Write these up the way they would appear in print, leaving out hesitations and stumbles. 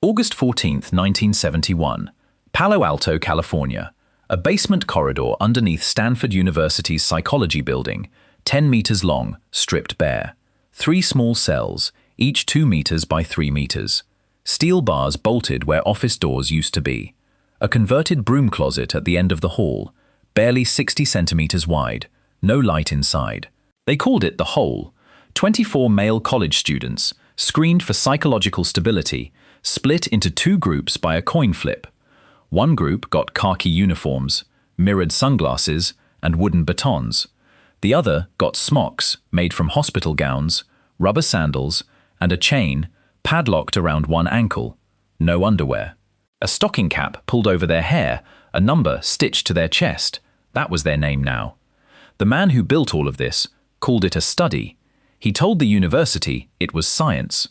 August 14, 1971, Palo Alto, California. A basement corridor underneath Stanford University's psychology building, 10 meters long, stripped bare. 3 small cells, each 2 meters by 3 meters. Steel bars bolted where office doors used to be. A converted broom closet at the end of the hall, barely 60 centimeters wide. No light inside. They called it the hole. 24 male college students, screened for psychological stability, split into 2 groups by a coin flip. One group got khaki uniforms, mirrored sunglasses, and wooden batons. The other got smocks made from hospital gowns, rubber sandals, and a chain padlocked around one ankle. No underwear. A stocking cap pulled over their hair, a number stitched to their chest. That was their name now. The man who built all of this called it a study. He told the university it was science.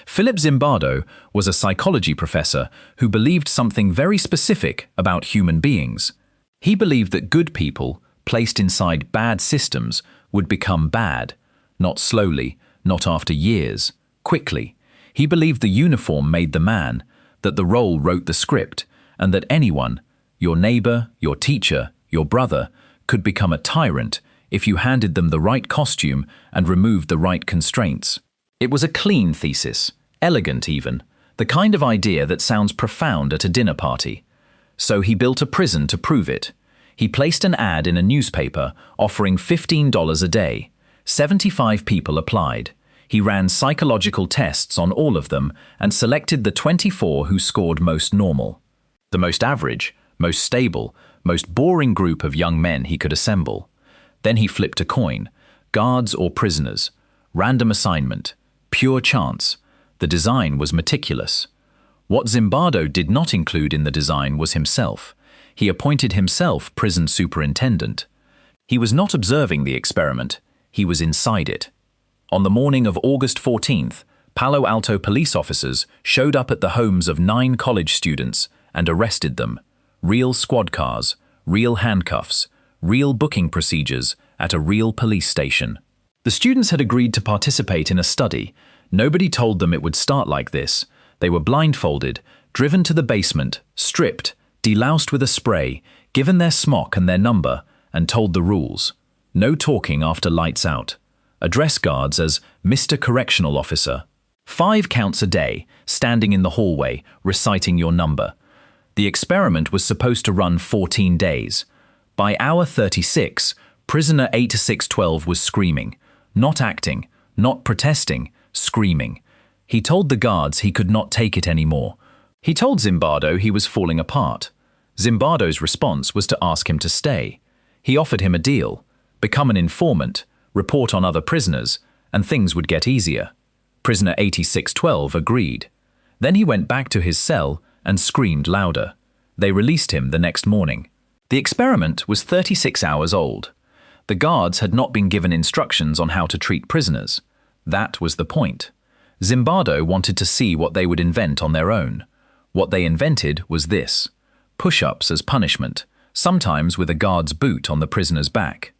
Philip Zimbardo was a psychology professor who believed something very specific about human beings. He believed that good people, placed inside bad systems, would become bad. Not slowly, not after years, quickly. He believed the uniform made the man, that the role wrote the script, and that anyone, your neighbor, your teacher, your brother, could become a tyrant if you handed them the right costume and removed the right constraints. It was a clean thesis, elegant even, the kind of idea that sounds profound at a dinner party. So he built a prison to prove it. He placed an ad in a newspaper offering $15 a day. 75 people applied. He ran psychological tests on all of them and selected the 24 who scored most normal. The most average, most stable, most boring group of young men he could assemble. Then he flipped a coin, guards or prisoners, random assignment, pure chance. The design was meticulous. What Zimbardo did not include in the design was himself. He appointed himself prison superintendent. He was not observing the experiment, he was inside it. On the morning of August 14th, Palo Alto police officers showed up at the homes of 9 college students and arrested them. Real squad cars, real handcuffs, real booking procedures at a real police station. The students had agreed to participate in a study. Nobody told them it would start like this. They were blindfolded, driven to the basement, stripped, deloused with a spray, given their smock and their number, and told the rules. No talking after lights out. Address guards as Mr. Correctional Officer. 5 counts a day, standing in the hallway, reciting your number. The experiment was supposed to run 14 days. By hour 36, prisoner 8612 was screaming. Not acting, not protesting, screaming. He told the guards he could not take it anymore. He told Zimbardo he was falling apart. Zimbardo's response was to ask him to stay. He offered him a deal, become an informant, report on other prisoners, and things would get easier. Prisoner 8612 agreed. Then he went back to his cell and screamed louder. They released him the next morning. The experiment was 36 hours old. The guards had not been given instructions on how to treat prisoners. That was the point. Zimbardo wanted to see what they would invent on their own. What they invented was this: push-ups as punishment, sometimes with a guard's boot on the prisoner's back.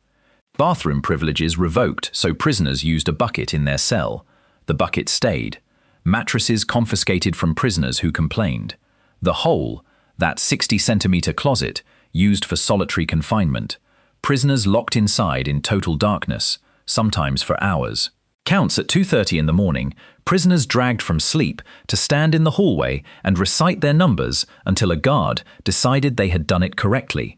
Bathroom privileges revoked so prisoners used a bucket in their cell. The bucket stayed. Mattresses confiscated from prisoners who complained. The hole, that 60-centimeter closet, used for solitary confinement. Prisoners locked inside in total darkness, sometimes for hours. Counts at 2:30 in the morning, prisoners dragged from sleep to stand in the hallway and recite their numbers until a guard decided they had done it correctly.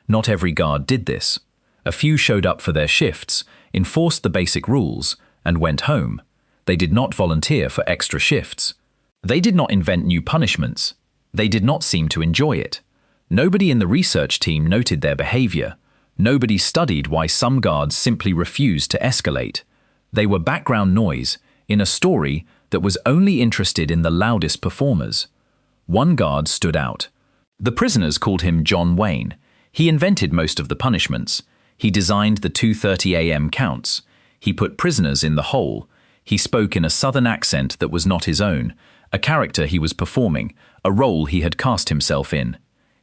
Not every guard did this. A few showed up for their shifts, enforced the basic rules, and went home. They did not volunteer for extra shifts. They did not invent new punishments. They did not seem to enjoy it. Nobody in the research team noted their behavior. Nobody studied why some guards simply refused to escalate. They were background noise in a story that was only interested in the loudest performers. One guard stood out. The prisoners called him John Wayne. He invented most of the punishments. He designed the 2:30 a.m. counts. He put prisoners in the hole. He spoke in a southern accent that was not his own, a character he was performing, a role he had cast himself in.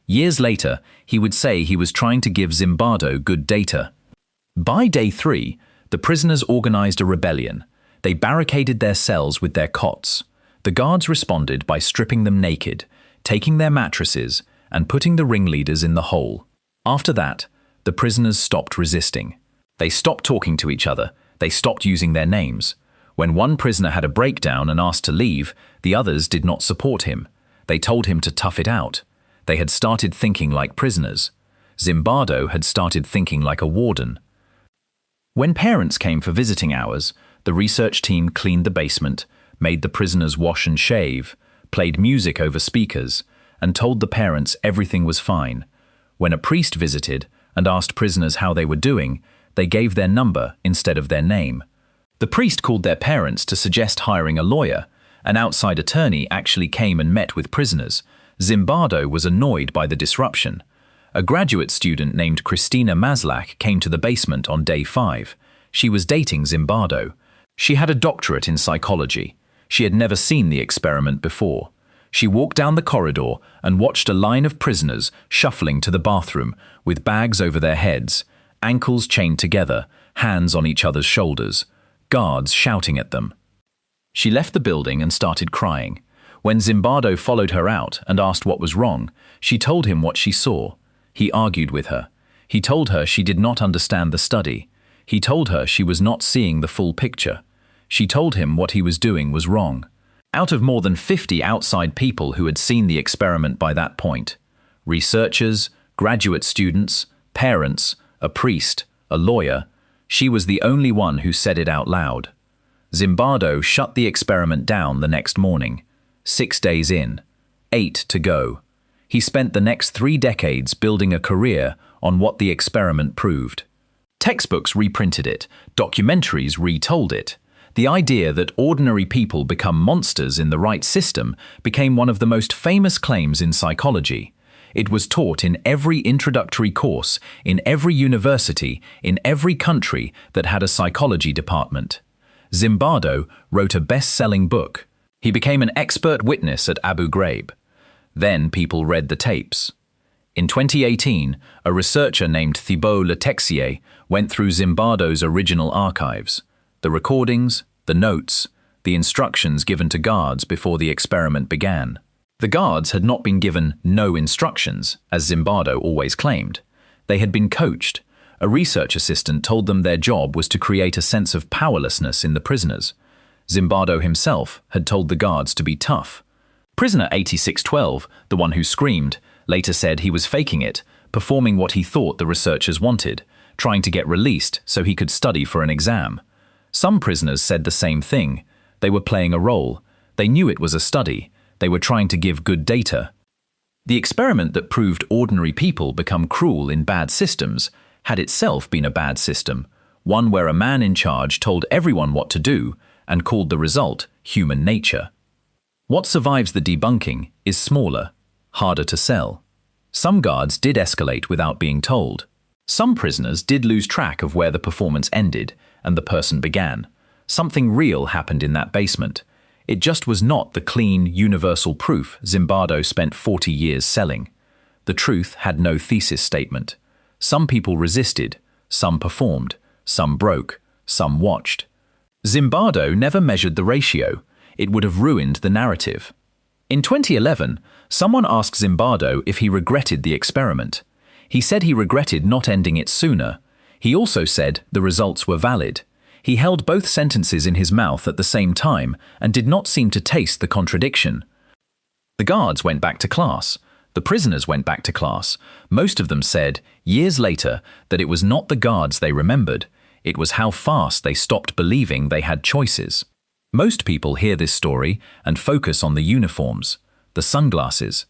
Years later, he would say he was trying to give Zimbardo good data. By day 3, the prisoners organized a rebellion. They barricaded their cells with their cots. The guards responded by stripping them naked, taking their mattresses, and putting the ringleaders in the hole. After that, the prisoners stopped resisting. They stopped talking to each other. They stopped using their names. When one prisoner had a breakdown and asked to leave, the others did not support him. They told him to tough it out. They had started thinking like prisoners. Zimbardo had started thinking like a warden. When parents came for visiting hours, the research team cleaned the basement, made the prisoners wash and shave, played music over speakers, and told the parents everything was fine. When a priest visited and asked prisoners how they were doing, they gave their number instead of their name. The priest called their parents to suggest hiring a lawyer. An outside attorney actually came and met with prisoners. Zimbardo was annoyed by the disruption. A graduate student named Christina Maslach came to the basement on day 5. She was dating Zimbardo. She had a doctorate in psychology. She had never seen the experiment before. She walked down the corridor and watched a line of prisoners shuffling to the bathroom with bags over their heads, ankles chained together, hands on each other's shoulders, guards shouting at them. She left the building and started crying. When Zimbardo followed her out and asked what was wrong, she told him what she saw. He argued with her. He told her she did not understand the study. He told her she was not seeing the full picture. She told him what he was doing was wrong. Out of more than 50 outside people who had seen the experiment by that point, researchers, graduate students, parents, a priest, a lawyer, she was the only one who said it out loud. Zimbardo shut the experiment down the next morning. 6 days in, 8 to go. He spent the next 3 decades building a career on what the experiment proved. Textbooks reprinted it, documentaries retold it. The idea that ordinary people become monsters in the right system became one of the most famous claims in psychology. It was taught in every introductory course, in every university, in every country that had a psychology department. Zimbardo wrote a best-selling book. He became an expert witness at Abu Ghraib. Then people read the tapes. In 2018, a researcher named Thibault Letexier went through Zimbardo's original archives. The recordings, the notes, the instructions given to guards before the experiment began. The guards had not been given no instructions, as Zimbardo always claimed. They had been coached. A research assistant told them their job was to create a sense of powerlessness in the prisoners. Zimbardo himself had told the guards to be tough. Prisoner 8612, the one who screamed, later said he was faking it, performing what he thought the researchers wanted, trying to get released so he could study for an exam. Some prisoners said the same thing. They were playing a role. They knew it was a study. They were trying to give good data. The experiment that proved ordinary people become cruel in bad systems had itself been a bad system, one where a man in charge told everyone what to do and called the result human nature. What survives the debunking is smaller, harder to sell. Some guards did escalate without being told. Some prisoners did lose track of where the performance ended and the person began. Something real happened in that basement. It just was not the clean, universal proof Zimbardo spent 40 years selling. The truth had no thesis statement. Some people resisted, some performed, some broke, some watched. Zimbardo never measured the ratio. It would have ruined the narrative. In 2011, someone asked Zimbardo if he regretted the experiment. He said he regretted not ending it sooner. He also said the results were valid. He held both sentences in his mouth at the same time and did not seem to taste the contradiction. The guards went back to class. The prisoners went back to class. Most of them said, years later, that it was not the guards they remembered. It was how fast they stopped believing they had choices. Most people hear this story and focus on the uniforms, the sunglasses,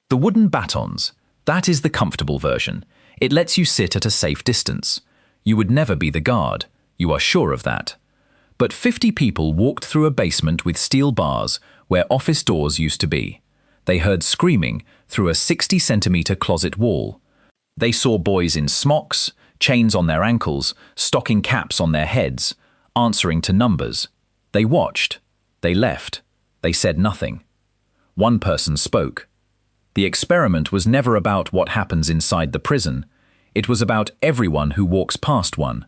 the wooden batons. That is the comfortable version. It lets you sit at a safe distance. You would never be the guard. You are sure of that. But 50 people walked through a basement with steel bars where office doors used to be. They heard screaming through a 60-centimeter closet wall. They saw boys in smocks, chains on their ankles, stocking caps on their heads, answering to numbers. They watched. They left. They said nothing. One person spoke. The experiment was never about what happens inside the prison. It was about everyone who walks past one.